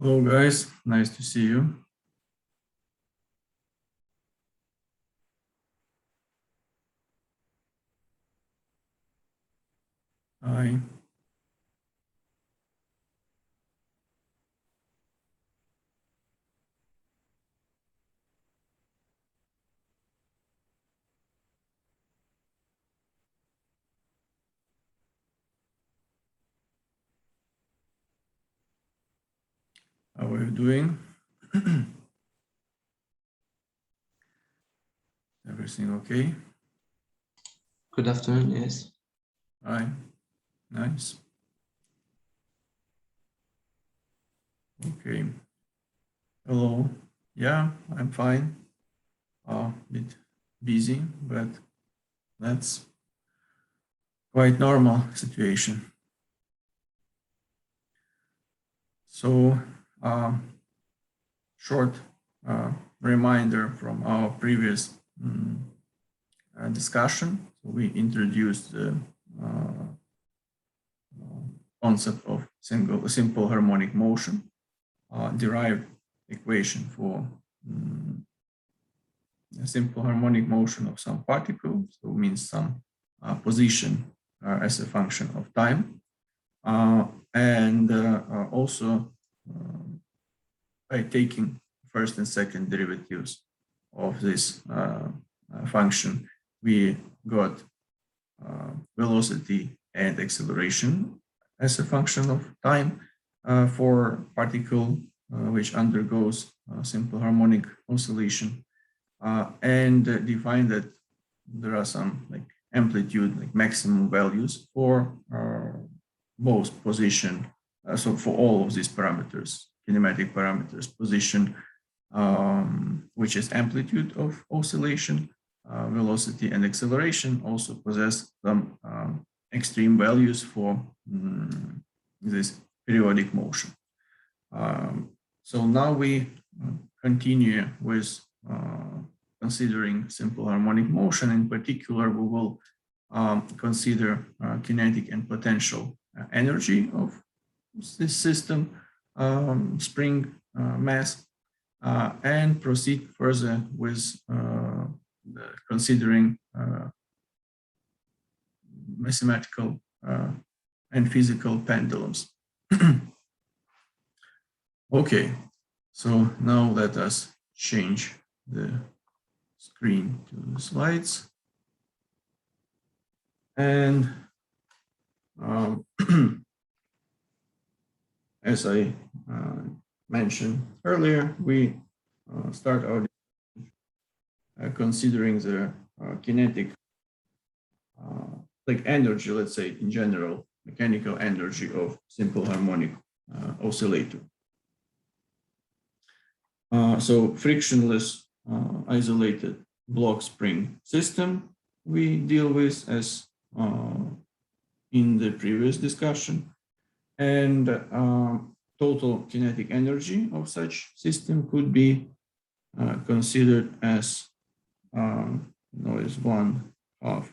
Hello guys, nice to see you. Hi. How are you doing? Everything okay? Good afternoon, yes. Hi, nice. Okay. Hello. Yeah, I'm fine. A bit busy, but that's quite normal situation. So, short reminder from our previous discussion. So we introduced the concept of simple harmonic motion, derived equation for a simple harmonic motion of some particle, so means some position as a function of time, and also by taking first and second derivatives of this function, we got velocity and acceleration as a function of time for particle which undergoes simple harmonic oscillation, and define that there are some like amplitude, like maximum values for both position. So for all of these parameters, kinematic parameters, position, which is amplitude of oscillation, velocity and acceleration, also possess some extreme values for this periodic motion. So now we continue with considering simple harmonic motion. In particular, we will consider kinetic and potential energy of this system, spring mass, and proceed further with considering mathematical and physical pendulums. Okay, so now let us change the screen to the slides. And as I mentioned earlier, we start our considering the kinetic, like energy, let's say in general, mechanical energy of simple harmonic oscillator. So frictionless isolated block spring system we deal with as in the previous discussion, and total kinetic energy of such system could be considered as is 1/2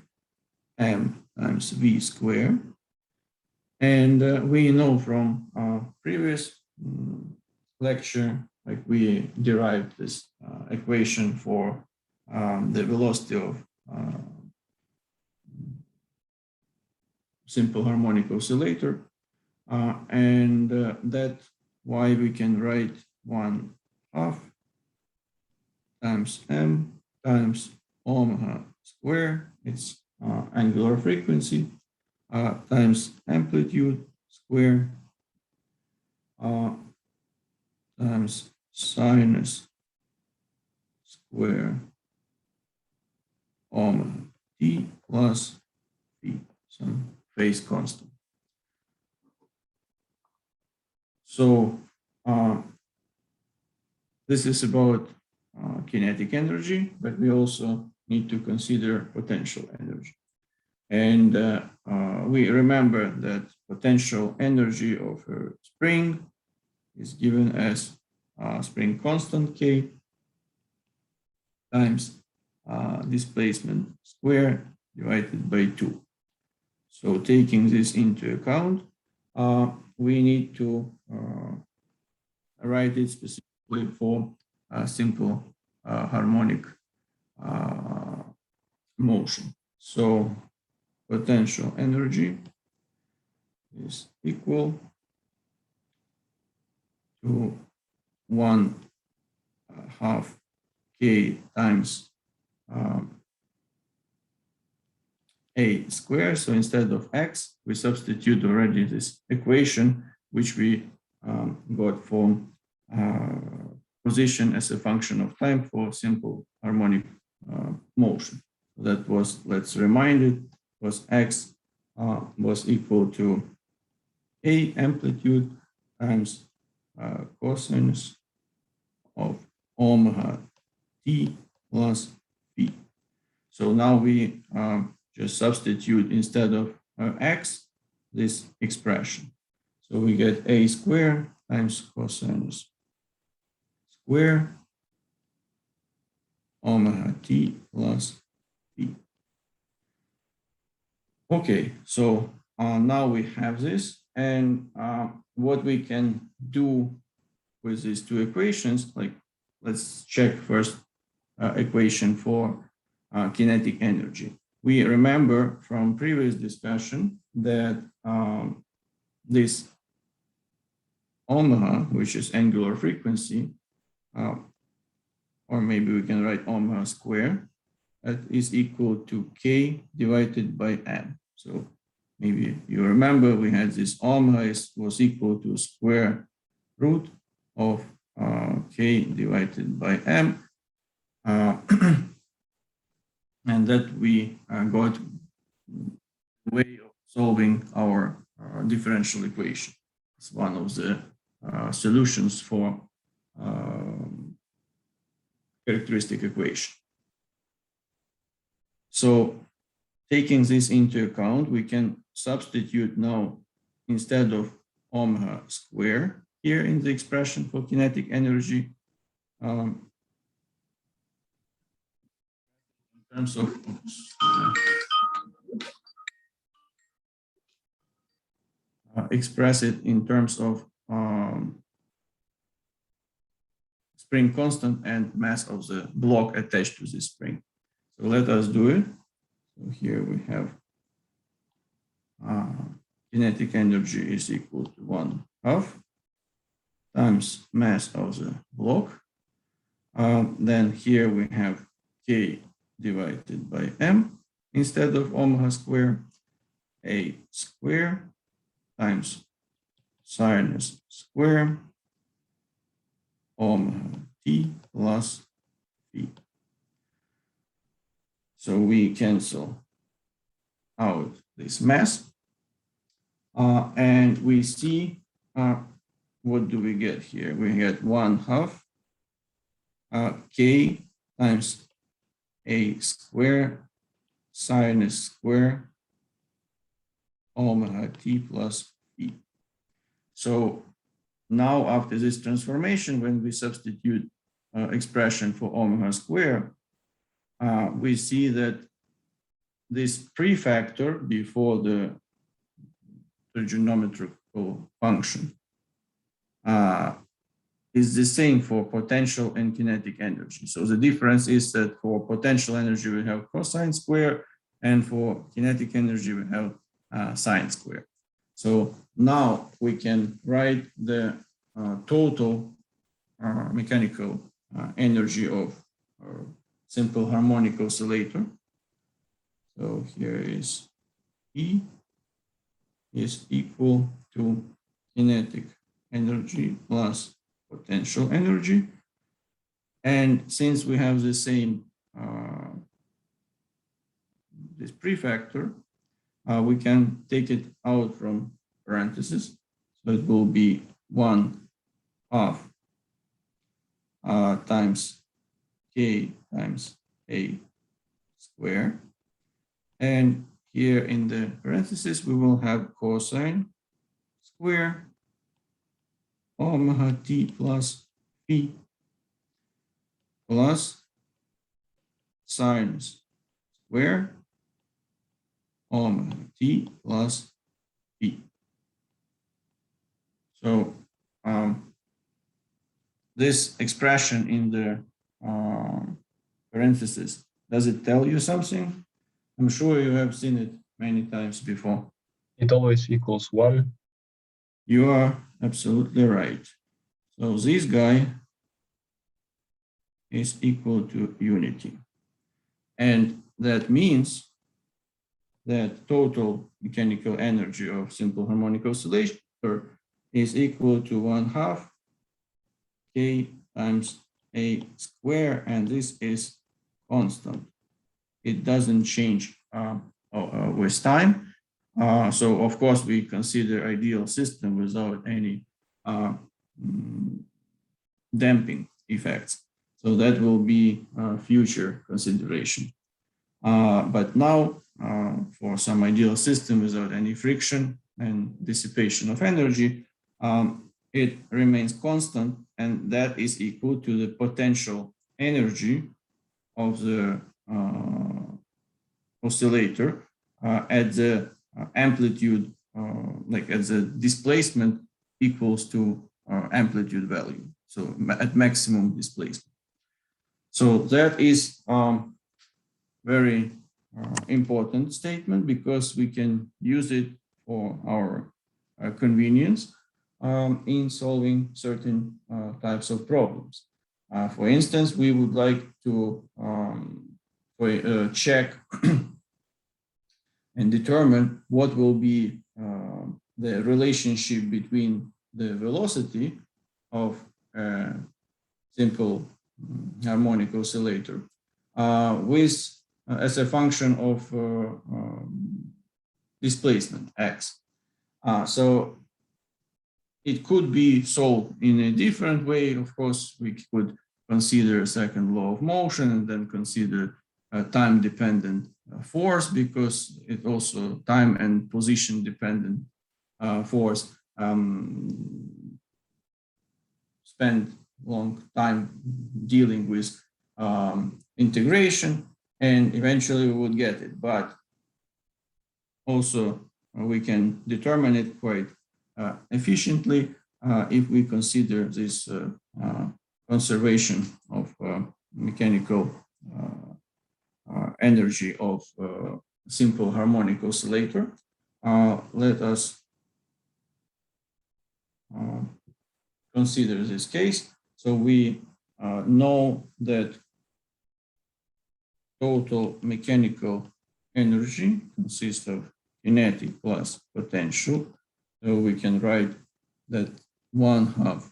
m times v square. And we know from previous lecture, like we derived this equation for the velocity of simple harmonic oscillator, and that's why we can write 1/2 times m times omega square, it's angular frequency, times amplitude square, times sinus square omega t plus p, some phase constant. So this is about kinetic energy, but we also need to consider potential energy. And we remember that potential energy of a spring is given as spring constant K times displacement square divided by 2. So taking this into account, we need to write it specifically for simple harmonic motion. So potential energy is equal to 1/2 k times a squared. So instead of x, we substitute already this equation, which we got for position as a function of time for simple harmonic motion. That was, let's remind it, was x was equal to a amplitude times cosinus of omega t plus p. So now we just substitute instead of x this expression. So we get a squared times cosinus square omega t plus p. Okay, so now we have this, and what we can do with these two equations, like let's check first equation for kinetic energy. We remember from previous discussion that this omega, which is angular frequency, or maybe we can write omega square, that is equal to k divided by m. So maybe you remember we had this omega was equal to square root of k divided by m. And that we got way of solving our differential equation. It's one of the solutions for characteristic equation. So taking this into account, we can substitute now instead of omega square here in the expression for kinetic energy in terms of express it in terms of spring constant and mass of the block attached to this spring. So let us do it. So here we have kinetic energy is equal to 1/2 times mass of the block. Then here we have k divided by m instead of omega square, a square times sinus square omega t plus p. So we cancel out this mass, and we see what do we get here? We get 1/2 k times a square sinus square omega t plus p. So now after this transformation, when we substitute expression for omega square, we see that this prefactor before the trigonometrical function is the same for potential and kinetic energy. So the difference is that for potential energy, we have cosine square, and for kinetic energy, we have sine square. So now we can write the total mechanical energy of simple harmonic oscillator. So here is E is equal to kinetic energy plus potential energy. And since we have the same this prefactor, we can take it out from parentheses. So it will be 1/2 times k times a square. And here in the parentheses, we will have cosine square omega t plus p plus sinus square omega t plus p. So this expression in the parentheses, does it tell you something? I'm sure you have seen it many times before. It always equals 1. You are absolutely right. So this guy is equal to unity. And that means that total mechanical energy of simple harmonic oscillator is equal to 1/2 K times A square, and this is constant. It doesn't change with time. So of course we consider ideal system without any damping effects. So that will be a future consideration. But now for some ideal system without any friction and dissipation of energy, it remains constant, and that is equal to the potential energy of the oscillator at the amplitude, like at the displacement equals to amplitude value. So at maximum displacement. So that is very important statement, because we can use it for our convenience in solving certain types of problems. For instance, we would like to check and determine what will be the relationship between the velocity of a simple harmonic oscillator with as a function of displacement x. So it could be solved in a different way. Of course, we could consider a second law of motion and then consider a time-dependent force, because it also time and position dependent force. Spend long time dealing with integration, and eventually we would get it. But also we can determine it quite efficiently if we consider this conservation of mechanical energy of simple harmonic oscillator. Let us consider this case. So we know that total mechanical energy consists of kinetic plus potential. So we can write that 1/2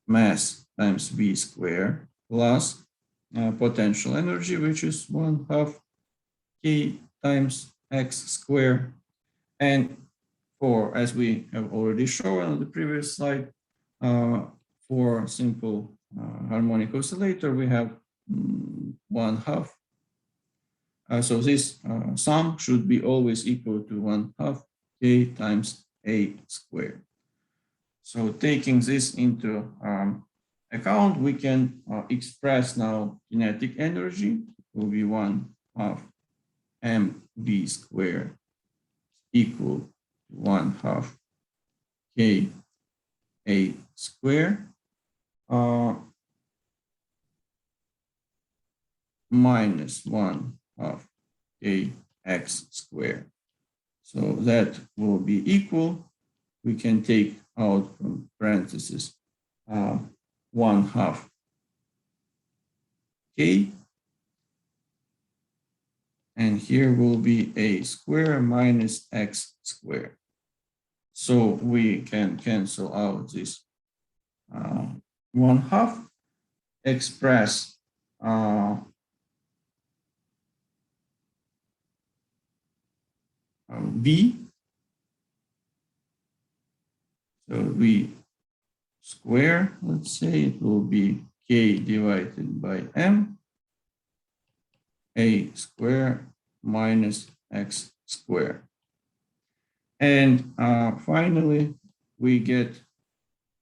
mass times v squared plus potential energy, which is 1/2 k times x squared. And for, as we have already shown on the previous slide, for simple harmonic oscillator, we have 1/2. So this sum should be always equal to 1/2 k times a squared. So taking this into account, we can express now kinetic energy. It will be 1/2 mv squared equal to 1/2 k a squared minus 1/2 k x squared. So that will be equal. We can take out from parentheses 1/2 k, and here will be a square minus x squared. So we can cancel out this 1/2, express v. So v square, let's say it will be k divided by m, a square minus x squared. And finally, we get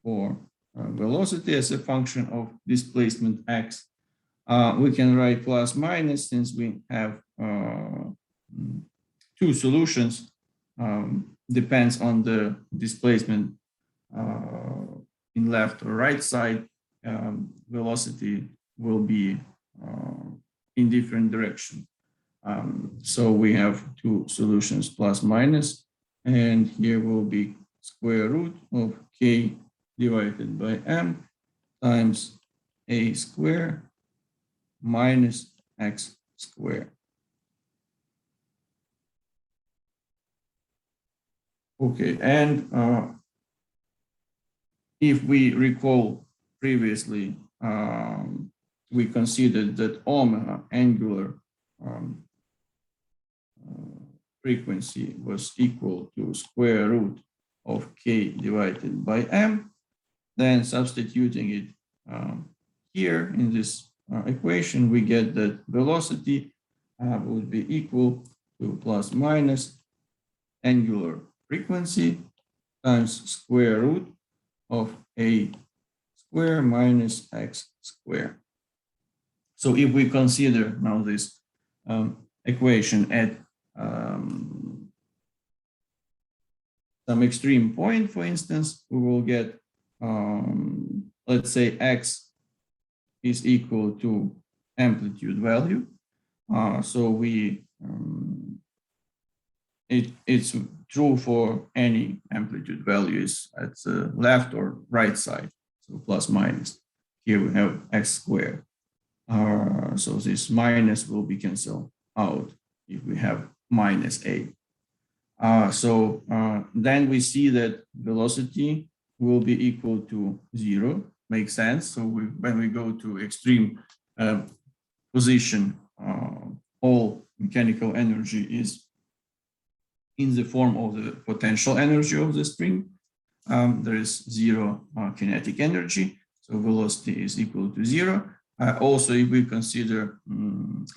for velocity as a function of displacement x. We can write plus minus, since we have two solutions, depends on the displacement in left or right side, velocity will be in different direction. So we have two solutions, plus minus, and here will be square root of k divided by m times a square minus x squared. Okay, and if we recall previously, we considered that omega angular frequency was equal to square root of k divided by m. Then substituting it here in this equation, we get that velocity would be equal to plus minus angular frequency times square root of a square minus x squared. So if we consider now this equation at some extreme point, for instance, we will get, let's say, x is equal to amplitude value. So we it's true for any amplitude values at the left or right side, so plus minus. Here we have x squared. So this minus will be canceled out if we have minus a. Then we see that velocity will be equal to 0. Makes sense. So when we go to extreme position, all mechanical energy is in the form of the potential energy of the string. There is 0 kinetic energy, so velocity is equal to 0. Also, if we consider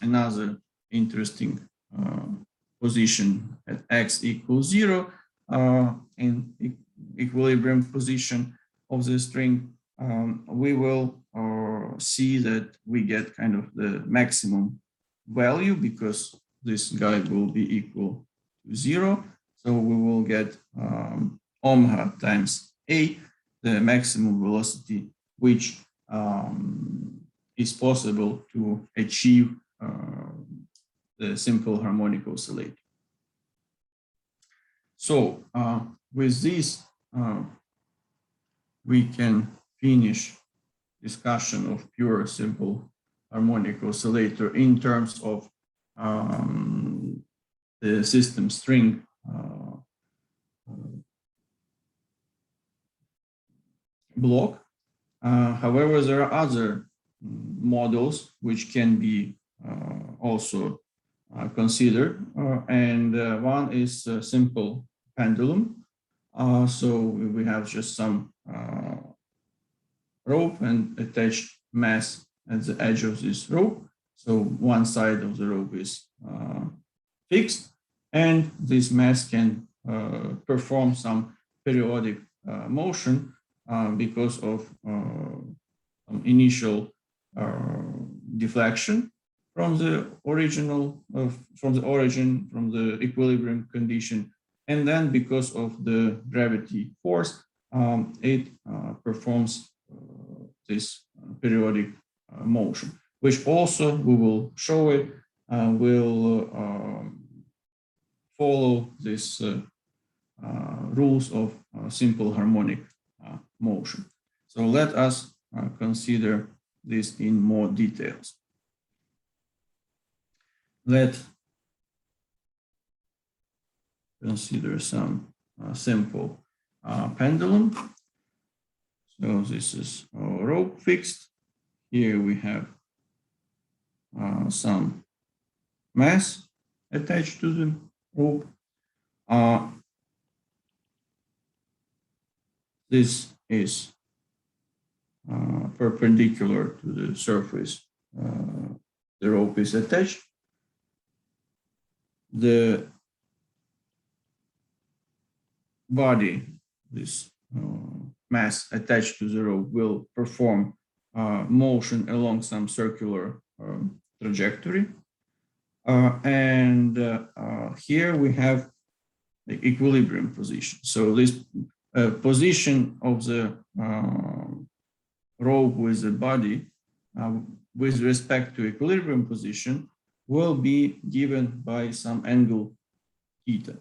another interesting position at x equals 0 in equilibrium position of the string, we will see that we get kind of the maximum value because this guy will be equal to 0. So we will get omega times a, the maximum velocity, which is possible to achieve the simple harmonic oscillator. So with this, we can finish discussion of pure simple harmonic oscillator in terms of the system string block. However, there are other models which can be also considered, and one is a simple pendulum. So we have just some rope and attached mass at the edge of this rope. So one side of the rope is fixed, and this mass can perform some periodic motion because of initial deflection from the origin, from the equilibrium condition, and then because of the gravity force, it performs this periodic motion, which also we will show it will follow this rules of simple harmonic motion. So let us consider this in more details. Let's consider some simple pendulum. So this is our rope fixed. Here we have some mass attached to the rope. This is perpendicular to the surface the rope is attached. The body, this mass attached to the rope, will perform motion along some circular trajectory. And here we have the equilibrium position. So this position of the rope with the body with respect to equilibrium position will be given by some angle theta.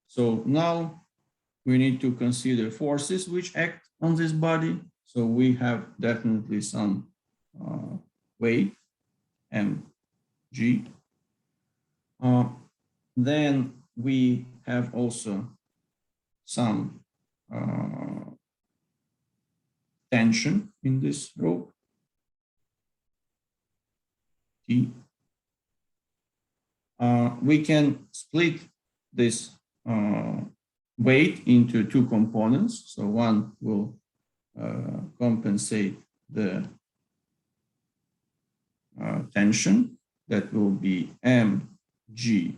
So now we need to consider forces which act on this body. So we have definitely some weight, mg. Then we have also some tension in this rope, T. We can split this weight into two components. So one will compensate the tension, that will be mg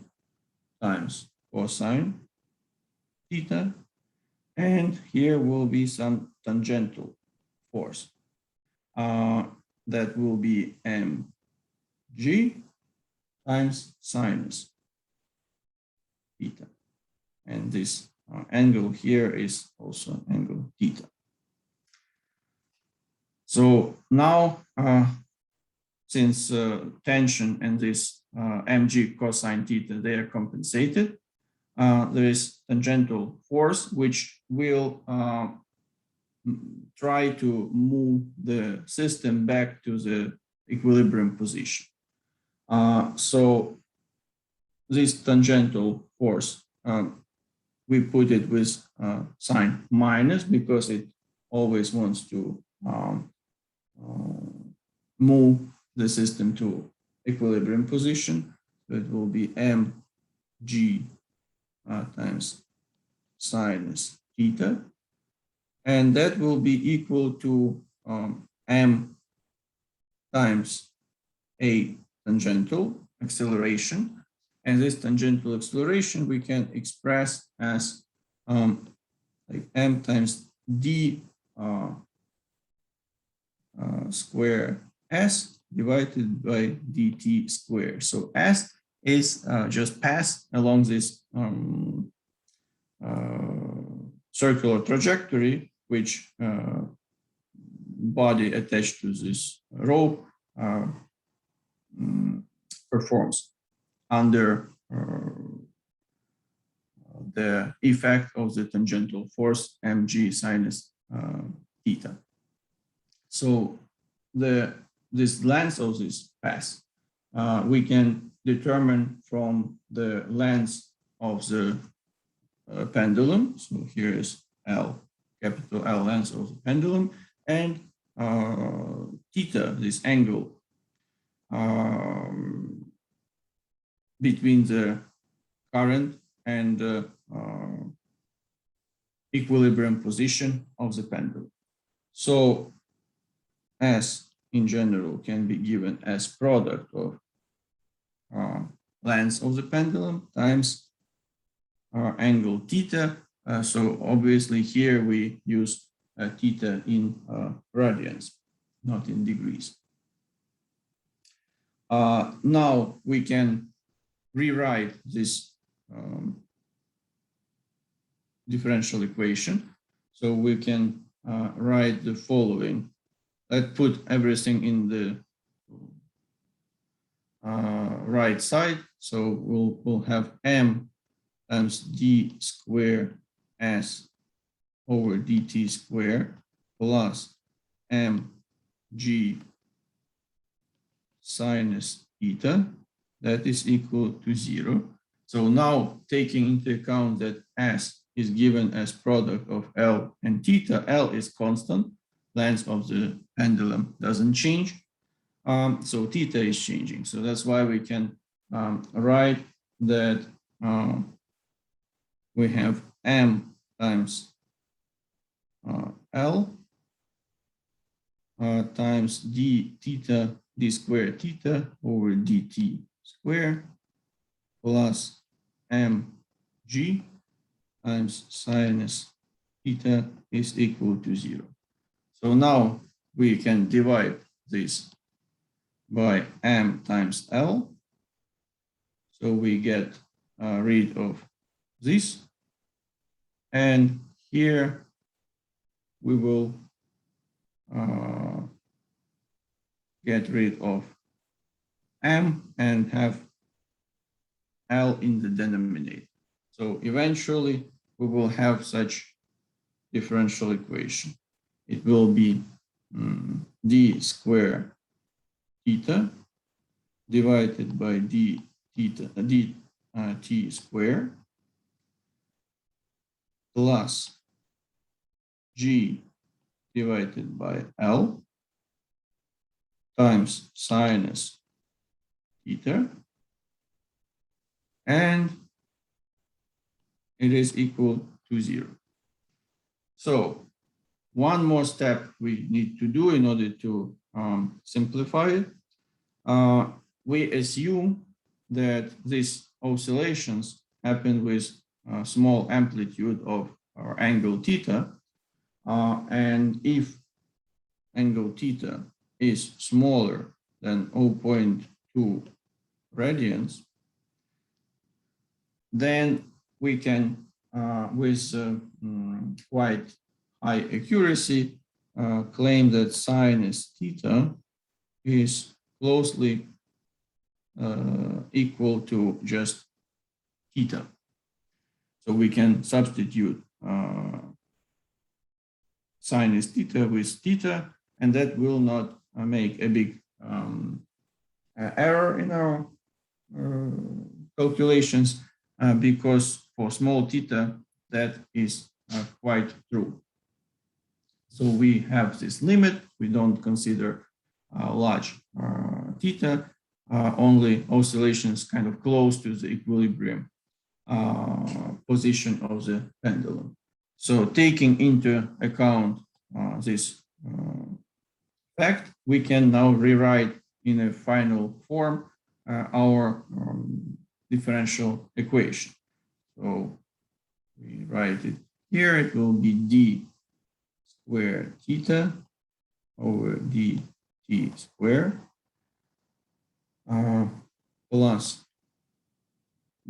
times cosine theta, and here will be some tangential force that will be mg times sinus theta, and this angle here is also angle theta. So now, since tension and this mg cosine theta, they are compensated, there is tangential force which will try to move the system back to the equilibrium position. So this tangential force, we put it with sign minus because it always wants to move the system to equilibrium position. So it will be mg times sinus theta, and that will be equal to m times a tangential acceleration, and this tangential acceleration we can express as like m times d square s divided by dt square. So s is just pass along this circular trajectory which body attached to this rope performs under the effect of the tangential force mg sinus theta. So this length of this path we can determine from the length of the pendulum. So here is L, capital L length of the pendulum, and theta, this angle between the current and the equilibrium position of the pendulum. So S in general can be given as product of length of the pendulum times angle theta. So obviously here we use theta in radians, not in degrees. Now we can rewrite this differential equation. So we can write the following. Let's put everything in the right side. So we'll have m times d square s over dt square plus mg sinus theta, that is equal to 0. So now taking into account that s is given as product of L and theta, L is constant, length of the pendulum doesn't change, so theta is changing. So that's why we can write that we have m times L times d theta, d square theta over dt square plus mg times sinus theta is equal to 0. So now we can divide this by m times L. So we get rid of this, And here we will get rid of m and have L in the denominator. So eventually we will have such differential equation. It will be d square theta divided by d t square plus g divided by L times sinus theta, and it is equal to 0. So one more step we need to do in order to simplify it. We assume that these oscillations happen with a small amplitude of our angle theta. And if angle theta is smaller than 0.2 radians, then we can, with quite high accuracy, claim that sinus theta is closely equal to just theta. So we can substitute sinus theta with theta, and that will not make a big error in our calculations, because for small theta, that is quite true. So we have this limit. We don't consider large theta, only oscillations kind of close to the equilibrium position of the pendulum. So taking into account this fact, we can now rewrite in a final form our differential equation. So we write it here. It will be d squared theta over dt squared plus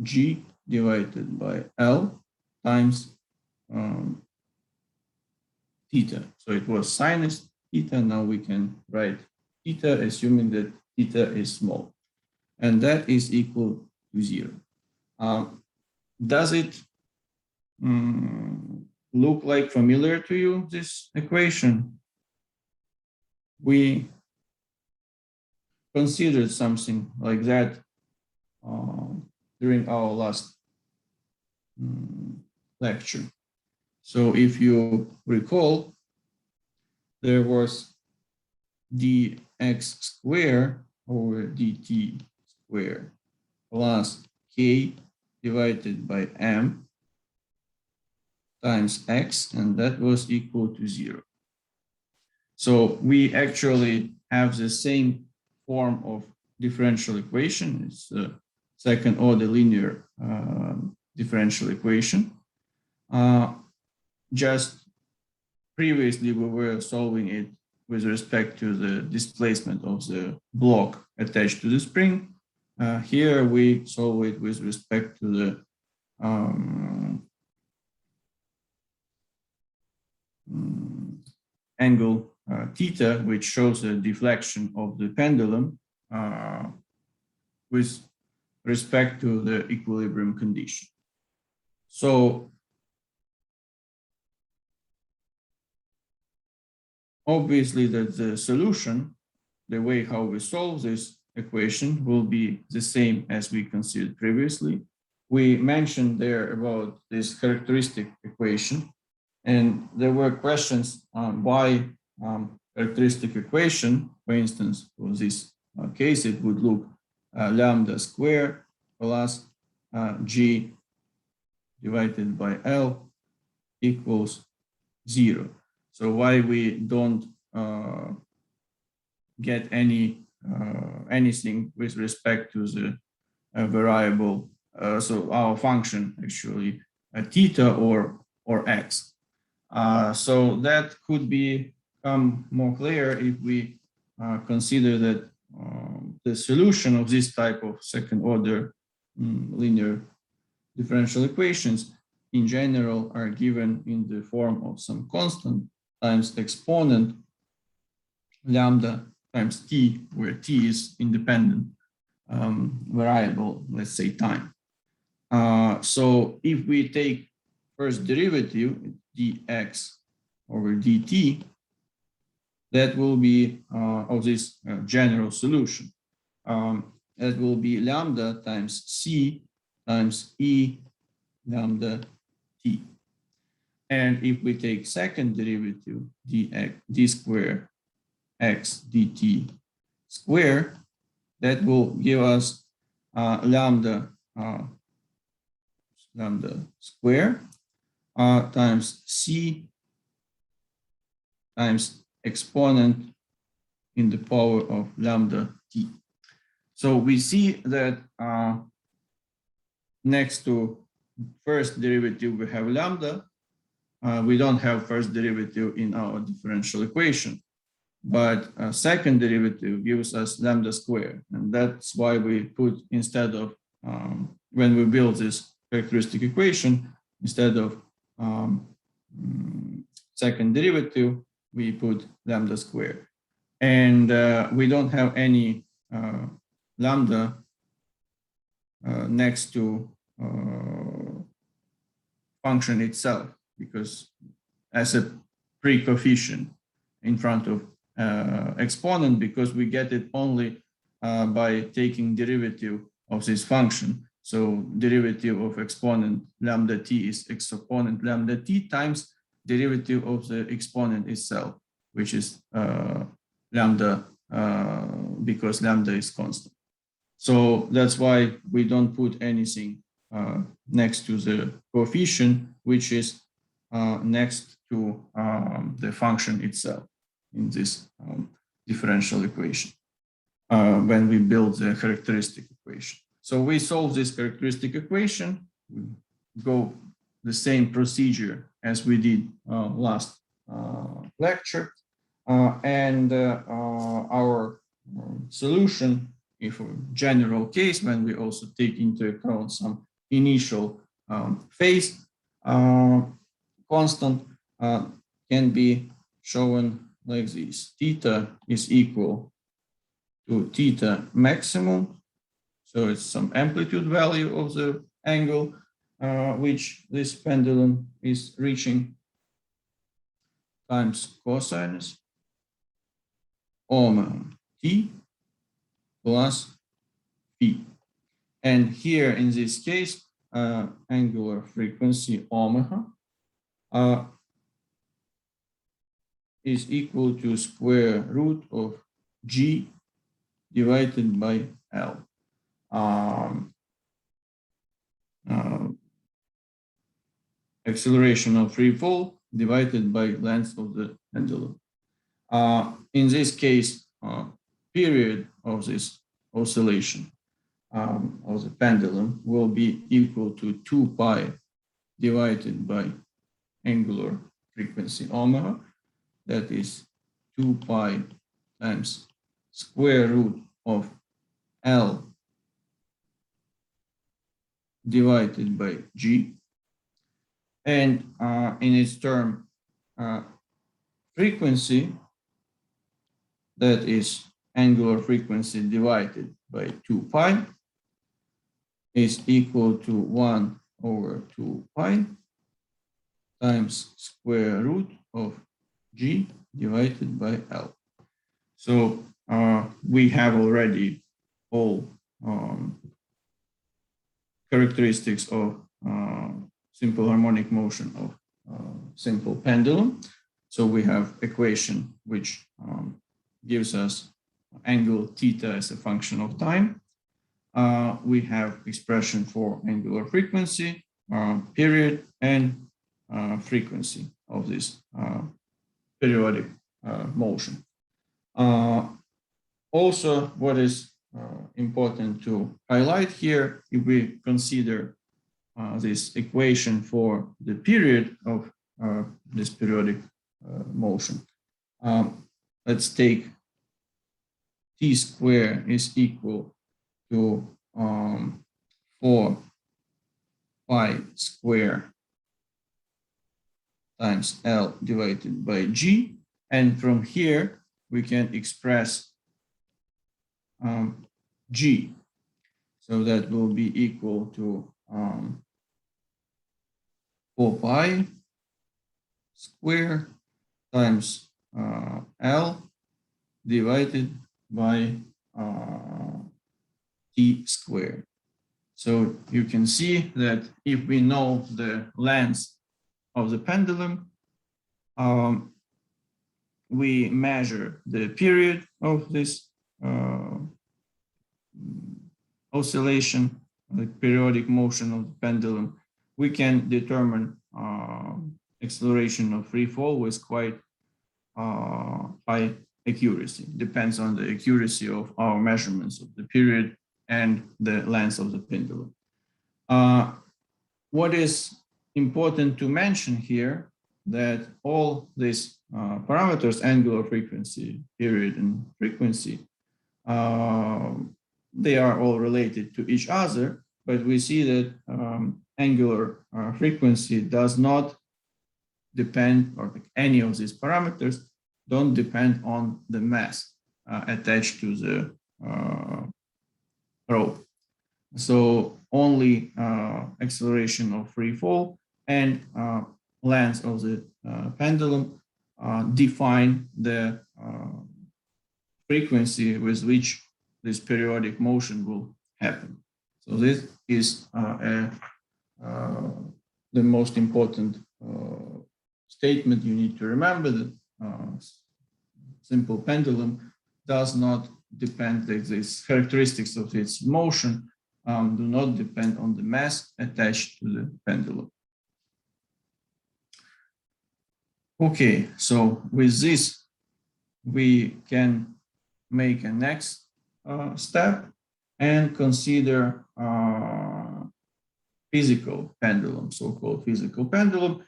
g divided by L times theta. So it was sinus theta. Now we can write theta, assuming that theta is small, and that is equal to 0. Does it look like familiar to you, this equation? We considered something like that during our last lecture. So if you recall, there was dx squared over dt squared plus k divided by m times x, and that was equal to 0. So we actually have the same form of differential equation. It's a second order linear differential equation. Just previously we were solving it with respect to the displacement of the block attached to the spring. Here we solve it with respect to the angle theta, which shows the deflection of the pendulum with respect to the equilibrium condition. So obviously that the solution, the way how we solve this equation, will be the same as we considered previously. We mentioned there about this characteristic equation, and there were questions on why characteristic equation, for instance, for this case, it would look lambda squared plus g divided by L equals 0. So why we don't get anything with respect to the variable, so our function actually theta or x. So that could become more clear if we consider that the solution of this type of second order linear differential equations in general are given in the form of some constant times exponent lambda times t, where t is independent variable, let's say time. So if we take first derivative, dx over dt, that will be of this general solution. That will be lambda times c times e lambda t. And if we take second derivative, dx, d square x dt square, that will give us lambda square times c times exponent in the power of lambda t. So we see that next to first derivative, we have lambda. We don't have first derivative in our differential equation, but second derivative gives us lambda squared. And that's why we put, instead of, when we build this characteristic equation, instead of second derivative, we put lambda squared. And we don't have any lambda next to function itself, because as a pre-coefficient in front of exponent, because we get it only by taking derivative of this function. So derivative of exponent lambda t is exponent lambda t times derivative of the exponent itself, which is lambda, because lambda is constant. So that's why we don't put anything next to the coefficient, which is next to the function itself in this differential equation when we build the characteristic equation. So we solve this characteristic equation, we go the same procedure as we did last lecture, and our solution, if a general case, when we also take into account some initial phase constant, can be shown like this. Theta is equal to theta maximum. So it's some amplitude value of the angle which this pendulum is reaching, times cosinus omega t plus phi. And here in this case, angular frequency omega is equal to square root of g divided by L. Acceleration of free fall divided by length of the pendulum. In this case, period of this oscillation of the pendulum will be equal to 2 pi divided by angular frequency omega. That is 2 pi times square root of L divided by G. And in its term, frequency, that is angular frequency divided by 2 pi, is equal to 1 over 2 pi times square root of G divided by L. So we have already all characteristics of simple harmonic motion of simple pendulum. So we have equation which gives us angle theta as a function of time. We have expression for angular frequency, period, and frequency of this periodic motion. Also, what is important to highlight here, if we consider this equation for the period of this periodic motion, let's take t square is equal to 4 pi square times L divided by G. And from here, we can express G. So that will be equal to 4 pi square times L divided by T squared. So you can see that if we know the length of the pendulum, we measure the period of this oscillation, the periodic motion of the pendulum. We can determine acceleration of free fall with quite high accuracy. Depends on the accuracy of our measurements of the period and the length of the pendulum. What is important to mention here that all these parameters, angular frequency, period, and frequency, they are all related to each other, but we see that angular frequency does not depend, or any of these parameters don't depend on the mass attached to the rope. So only acceleration of free fall and length of the pendulum define the frequency with which this periodic motion will happen. So this is the most important statement you need to remember, that simple pendulum does not depend, these characteristics of its motion do not depend on the mass attached to the pendulum. Okay, so with this, we can make a next step and consider physical pendulum, so-called physical pendulum.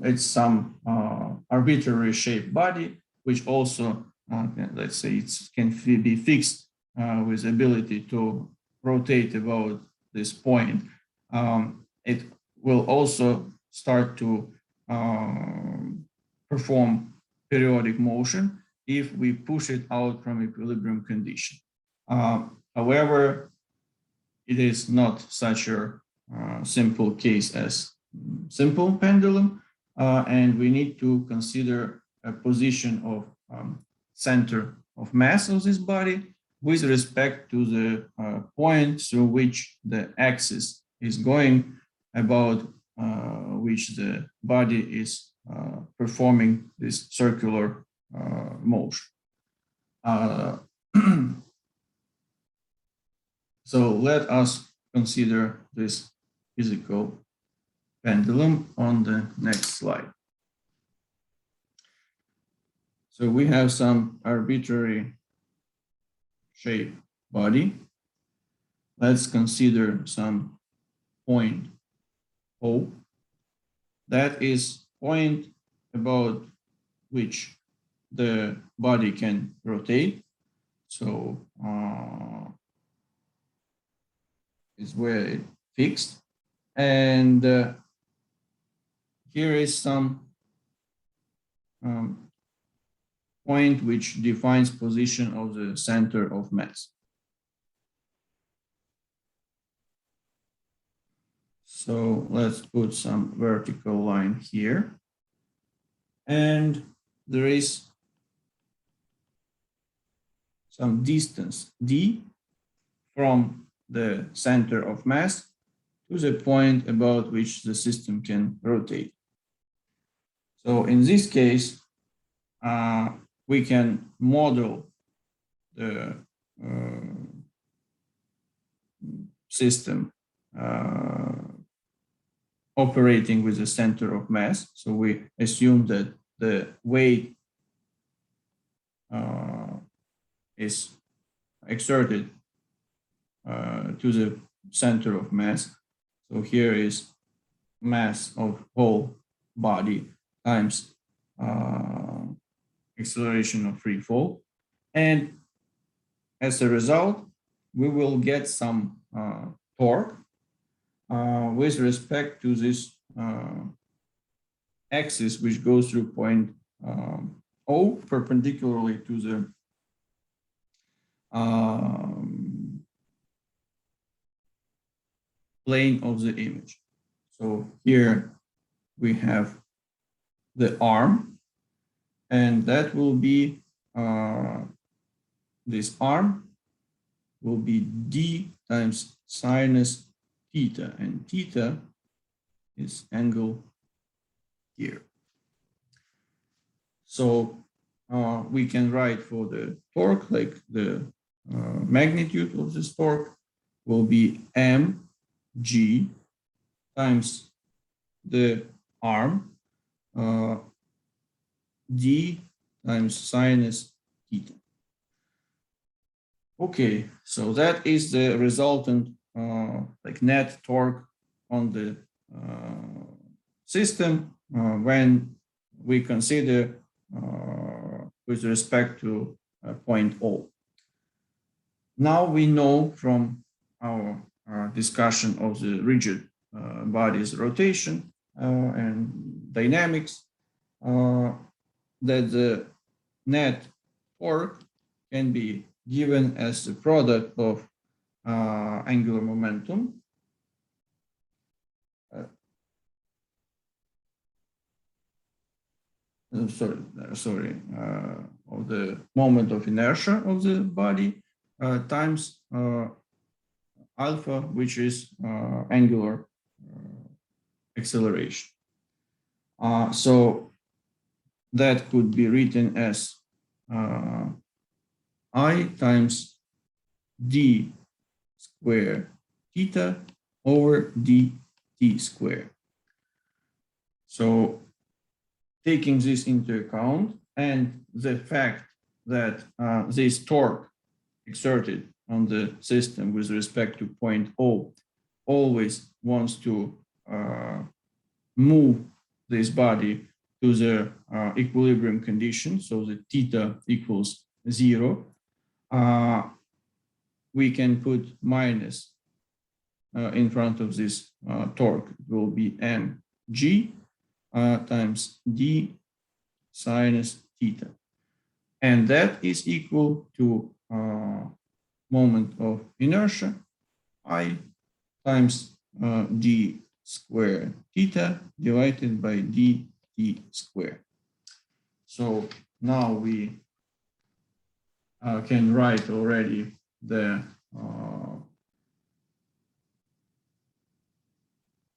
It's some arbitrary shaped body, which also, let's say, it can be fixed with ability to rotate about this point. It will also start to perform periodic motion if we push it out from equilibrium condition. However, it is not such a simple case as simple pendulum, and we need to consider a position of center of mass of this body with respect to the point through which the axis is going, about which the body is performing this circular motion. So let us consider this physical pendulum on the next slide. So we have some arbitrary shaped body. Let's consider some point O. That is point about which the body can rotate. So is where it fixed. And here is some point which defines position of the center of mass. So let's put some vertical line here. And there is some distance d from the center of mass to the point about which the system can rotate. So in this case, we can model the system operating with the center of mass. So we assume that the weight is exerted to the center of mass. So here is mass of whole body times acceleration of free fall. And as a result, we will get some torque with respect to this axis which goes through point O perpendicularly to the plane of the image. So here we have the arm, and that will be this arm will be d times sinus theta, and theta is angle here. So we can write for the torque, like the magnitude of this torque will be mg times the arm d times sinus theta. Okay, so that is the resultant like net torque on the system when we consider with respect to point O. Now we know from our discussion of the rigid body's rotation and dynamics that the net torque can be given as the product of angular momentum of the moment of inertia of the body times alpha, which is angular acceleration. So that could be written as I times d square theta over dt square. So taking this into account and the fact that this torque exerted on the system with respect to point O always wants to move this body to the equilibrium condition, so the theta equals 0, we can put minus in front of this torque. It will be mg times d sinus theta. And that is equal to moment of inertia, I times d square theta divided by dt square. So now we can write already the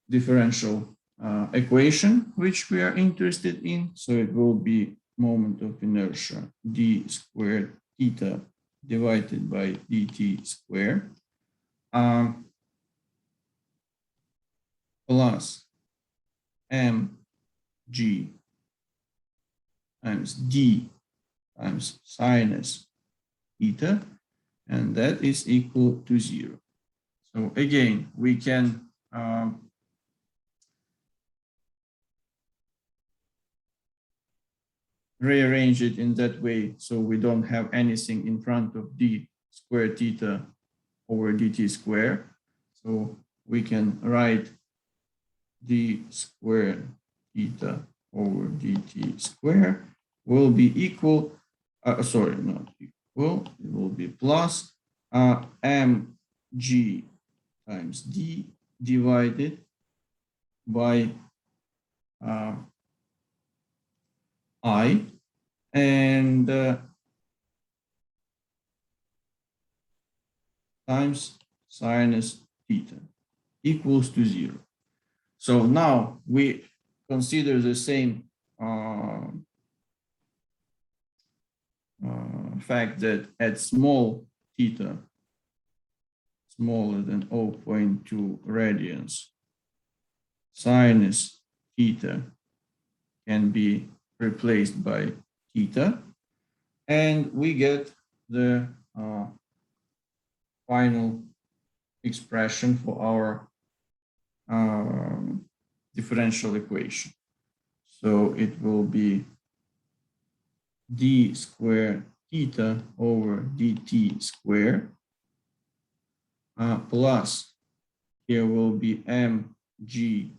differential equation which we are interested in. So it will be moment of inertia d squared theta divided by dt square plus mg times d times sinus theta, and that is equal to 0. So again, we can rearrange it in that way, so we don't have anything in front of d squared theta over dt square. So we can write d squared theta over dt square will be equal, sorry, not equal, it will be plus mg times d divided by I and times sinus theta equals to 0. So now we consider the same fact that at small theta, smaller than 0.2 radians, sinus theta can be replaced by theta, and we get the final expression for our differential equation. So it will be d squared theta over dt square plus here will be mg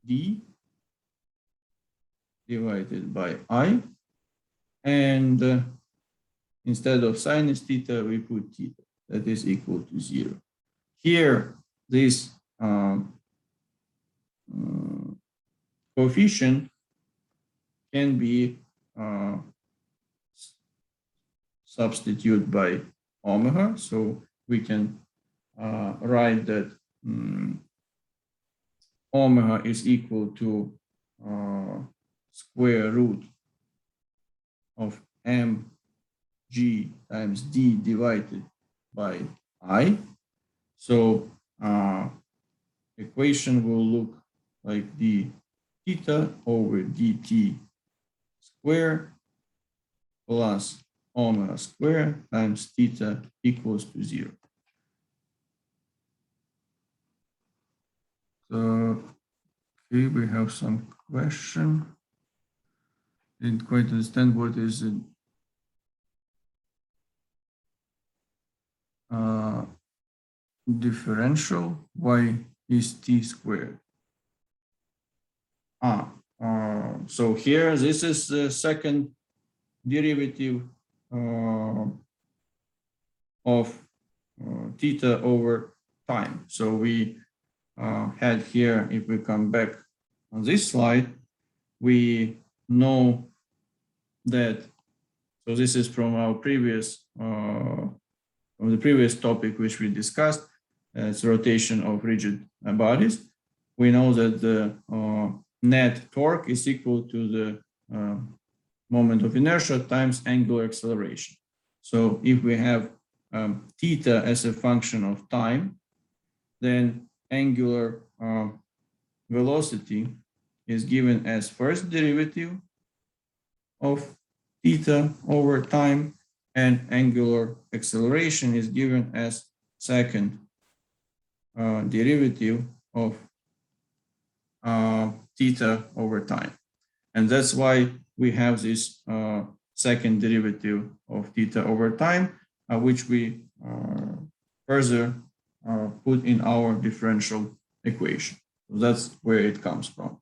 d divided by I. And instead of sinus theta, we put theta. That is equal to 0. Here, this coefficient can be substituted by omega. So we can write that omega is equal to square root of mg times d divided by I. So equation will look like d theta over dt square plus omega square times theta equals to 0. So, okay, we have some question. Didn't quite understand what is it. Differential. Why is t squared? So here, this is the second derivative of theta over time. So we had here, if we come back on this slide, we know that, so this is from our previous, from the previous topic which we discussed, it's rotation of rigid bodies. We know that the net torque is equal to the moment of inertia times angular acceleration. So if we have theta as a function of time, then angular velocity is given as first derivative of theta over time, and angular acceleration is given as second derivative of theta over time. And that's why we have this second derivative of theta over time, which we further put in our differential equation. So that's where it comes from.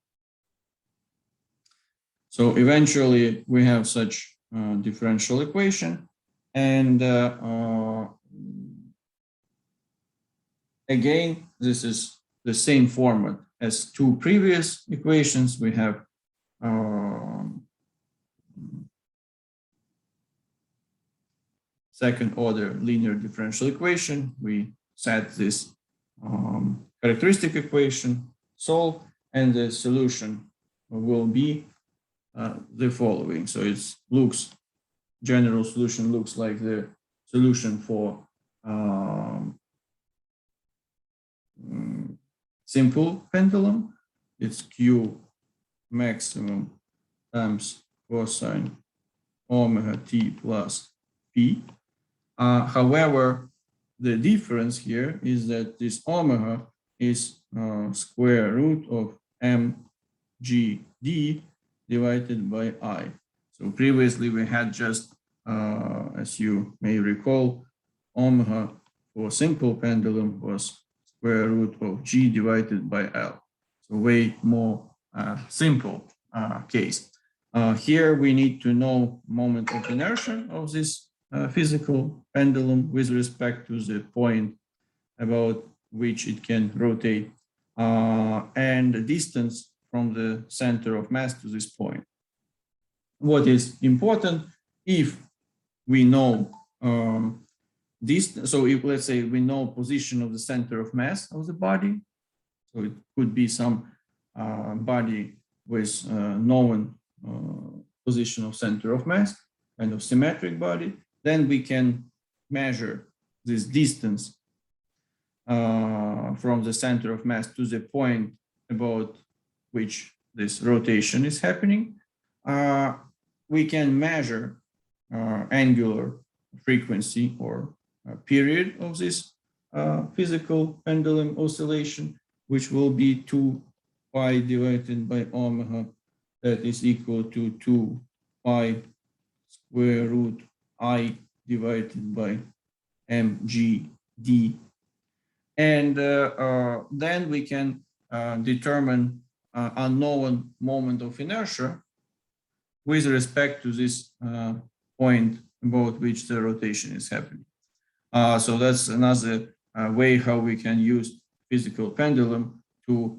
So eventually we have such differential equation, and again, this is the same format as two previous equations. We have second order linear differential equation. We set this characteristic equation, solve, and the solution will be the following. So it looks, general solution looks like the solution for simple pendulum. It's Q maximum times cosine omega t plus p. However, the difference here is that this omega is square root of mgd divided by I. So previously we had just, as you may recall, omega for simple pendulum was square root of g divided by L. So way more simple case. Here we need to know moment of inertia of this physical pendulum with respect to the point about which it can rotate, and the distance from the center of mass to this point. What is important, if we know this, so if let's say we know position of the center of mass of the body, so it could be some body with known position of center of mass, kind of symmetric body, then we can measure this distance from the center of mass to the point about which this rotation is happening. We can measure angular frequency or period of this physical pendulum oscillation, which will be 2 pi divided by omega, that is equal to 2 pi square root I divided by mgd. And then we can determine unknown moment of inertia with respect to this point about which the rotation is happening. So that's another way how we can use physical pendulum to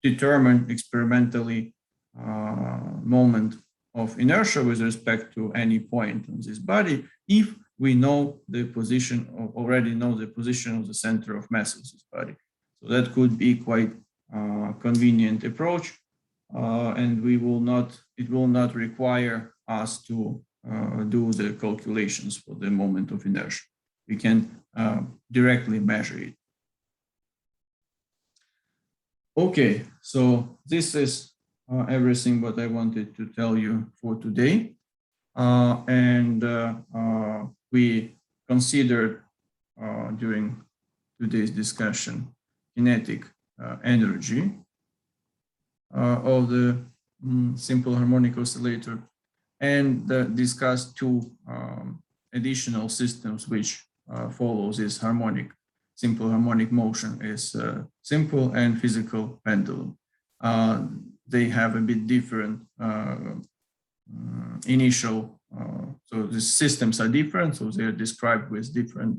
determine experimentally moment of inertia with respect to any point on this body, if we know the position, or already know the position of the center of mass of this body. So that could be quite convenient approach, and it will not require us to do the calculations for the moment of inertia. We can directly measure it. Okay, so this is everything what I wanted to tell you for today. We considered during today's discussion kinetic energy of the simple harmonic oscillator, and discussed two additional systems which follow this simple harmonic motion is simple and physical pendulum. They have a bit different initial, so the systems are different, so they are described with different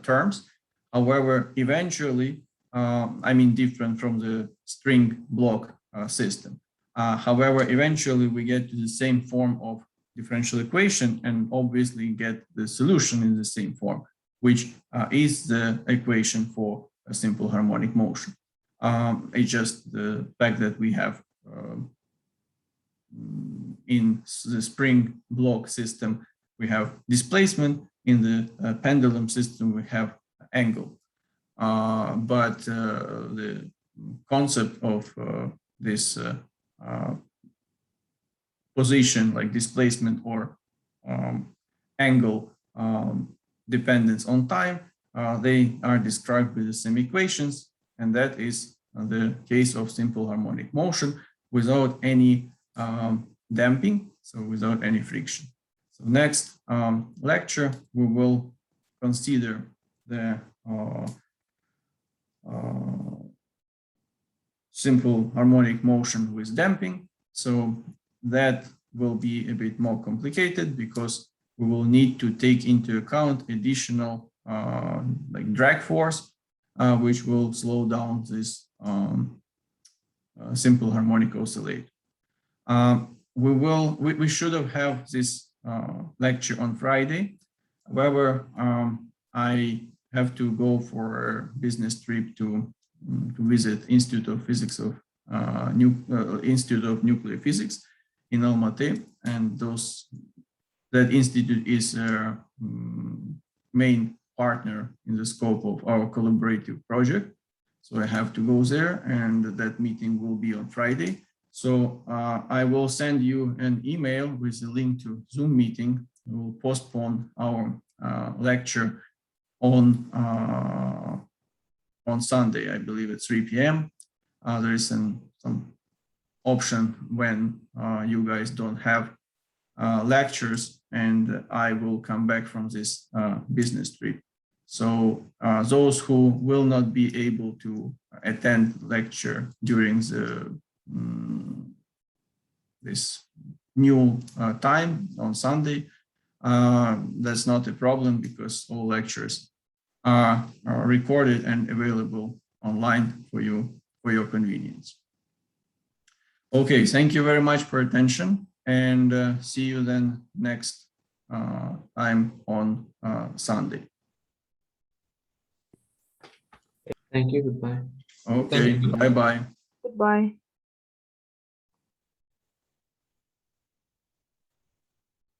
terms. However, eventually, I mean different from the string block system. However, eventually we get to the same form of differential equation and obviously get the solution in the same form, which is the equation for a simple harmonic motion. It's just the fact that we have in the spring block system, we have displacement. In the pendulum system, we have angle. But the concept of this position, like displacement or angle dependence on time, they are described with the same equations, and that is the case of simple harmonic motion without any damping, so without any friction. So next lecture, we will consider the simple harmonic motion with damping. So that will be a bit more complicated because we will need to take into account additional like drag force, which will slow down this simple harmonic oscillator. We should have this lecture on Friday. However, I have to go for a business trip to visit Institute of Physics of Institute of Nuclear Physics in Almaty, and that institute is a main partner in the scope of our collaborative project. So I have to go there, and that meeting will be on Friday. So I will send you an email with a link to Zoom meeting. We will postpone our lecture on Sunday, I believe at 3 p.m. There is some option when you guys don't have lectures, and I will come back from this business trip. So those who will not be able to attend lecture during the this new time on Sunday, that's not a problem because all lectures are recorded and available online for you, for your convenience. Okay, thank you very much for attention, and see you then next time on Sunday. Thank you. Goodbye. Okay, bye-bye. Goodbye.